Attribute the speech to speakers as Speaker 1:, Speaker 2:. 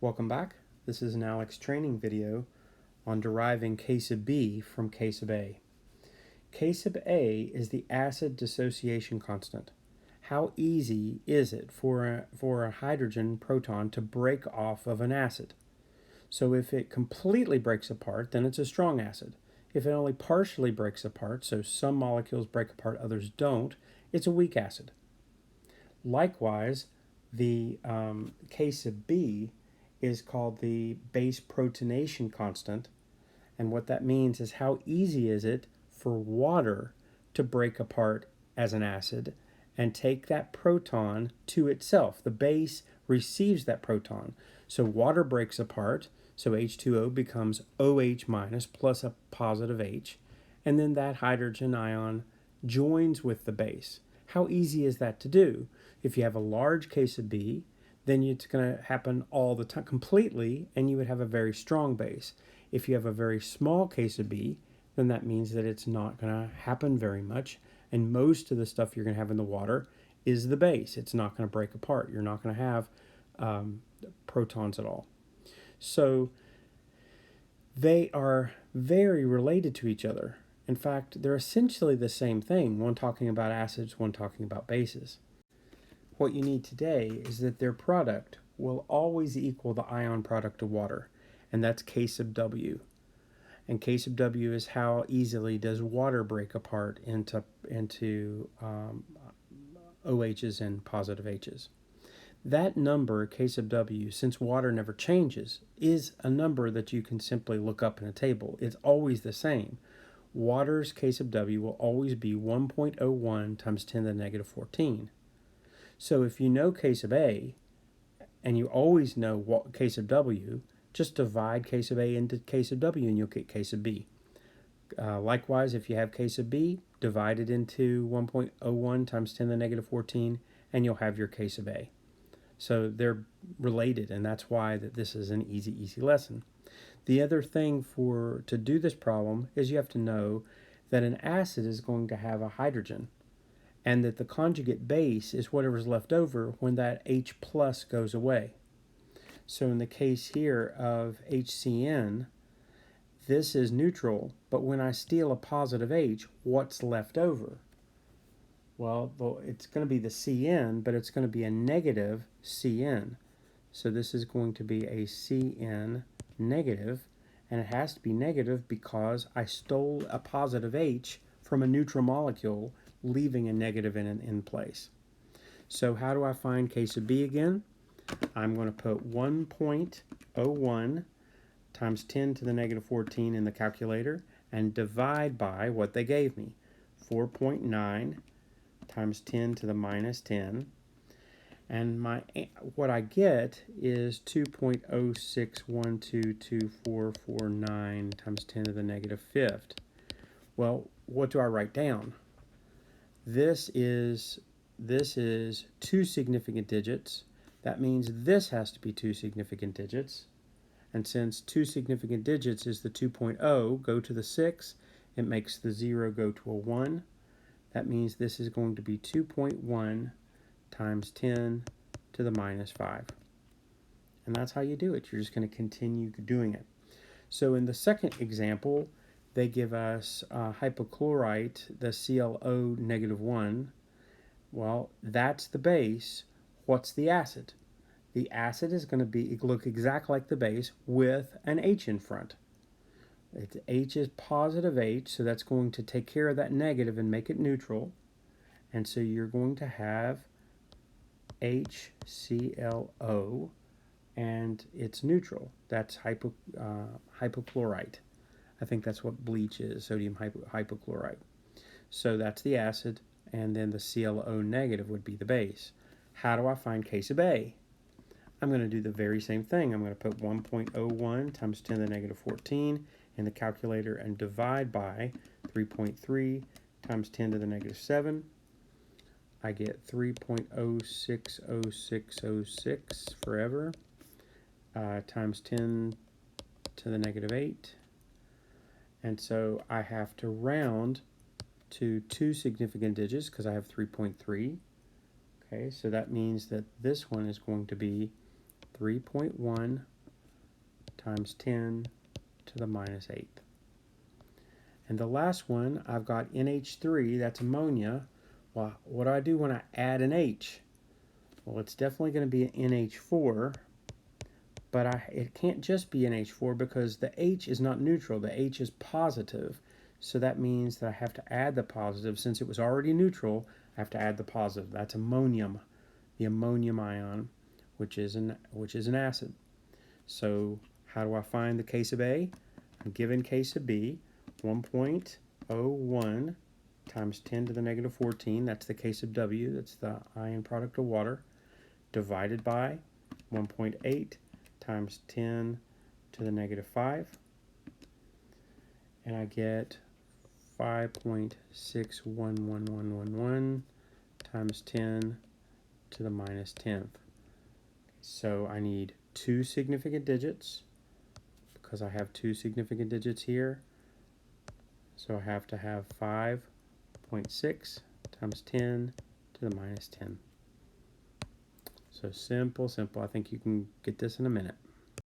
Speaker 1: Welcome back. This is an Aleks training video on deriving K sub B from K sub A. K sub A is the acid dissociation constant. How easy is it for a hydrogen proton to break off of an acid? So if it completely breaks apart, then it's a strong acid. If it only partially breaks apart, so some molecules break apart, others don't, it's a weak acid. Likewise, the K sub B is called the base protonation constant, and what that means is how easy is it for water to break apart as an acid and take that proton to itself. The base receives that proton. So water breaks apart, so H2O becomes OH minus plus a positive H, and then that hydrogen ion joins with the base. How easy is that to do? If you have a large K sub B, then it's going to happen all the time completely, and you would have a very strong base. If you have a very small K sub B, then that means that it's not going to happen very much, and most of the stuff you're going to have in the water is the base. It's not going to break apart. You're not going to have protons at all. So they are very related to each other. In fact, they're essentially the same thing, one talking about acids, one talking about bases. What you need today is that their product will always equal the ion product of water, and that's K sub W. And K sub W is how easily does water break apart into OHs and positive Hs. That number, K sub W, since water never changes, is a number that you can simply look up in a table. It's always the same. Water's K sub W will always be 1.01 times 10 to the negative 14. So if you know K sub A, and you always know what K sub W, just divide K sub A into K sub W and you'll get K sub B. Likewise, if you have K sub B, divide it into 1.01 times 10 to the negative 14, and you'll have your K sub A. So they're related, and that's why this is an easy lesson. The other thing to do this problem is you have to know that an acid is going to have a hydrogen, and that the conjugate base is whatever's left over when that H plus goes away. So in the case here of HCN, this is neutral, but when I steal a positive H, what's left over? Well, it's going to be the CN, but it's going to be a negative CN. So this is going to be a CN negative, and it has to be negative because I stole a positive H from a neutral molecule, leaving a negative in place. So how do I find K sub B again? I'm going to put 1.01 times 10 to the negative 14 in the calculator and divide by what they gave me, 4.9 times 10 to the minus 10. And what I get is 2.06122449 times 10 to the negative fifth. Well, what do I write down? This is two significant digits. That means this has to be two significant digits. And since two significant digits is the 2.0, go to the 6, it makes the 0 go to a 1. That means this is going to be 2.1 times 10 to the minus 5. And that's how you do it. You're just going to continue doing it. So in the second example, they give us hypochlorite, the ClO negative 1. Well, that's the base. What's the acid? The acid is going to look exactly like the base with an H in front. H is positive H, so that's going to take care of that negative and make it neutral. And so you're going to have HClO, and it's neutral. That's hypochlorite. I think that's what bleach is, sodium hypochlorite. So that's the acid, and then the ClO negative would be the base. How do I find K sub A? I'm going to do the very same thing. I'm going to put 1.01 times 10 to the negative 14 in the calculator and divide by 3.3 times 10 to the negative 7. I get 3.060606 forever times 10 to the negative 8. And so I have to round to two significant digits because I have 3.3. Okay, so that means that this one is going to be 3.1 times 10 to the minus 8th. And the last one, I've got NH3, that's ammonia. Well, what do I do when I add an H? Well, it's definitely going to be an NH4, but it can't just be NH4 because the H is not neutral. The H is positive, so that means that I have to add the positive. Since it was already neutral, I have to add the positive. That's ammonium, the ammonium ion, which is an acid. So how do I find the case of A? I'm given case of B, 1.01 times 10 to the negative 14, that's the case of W, that's the ion product of water, divided by 1.8 times 10 to the negative 5, and I get 5.61111 times 10 to the minus 10th. So I need two significant digits because I have two significant digits here. So I have to have 5.6 times 10 to the minus 10. So simple, simple. I think you can get this in a minute.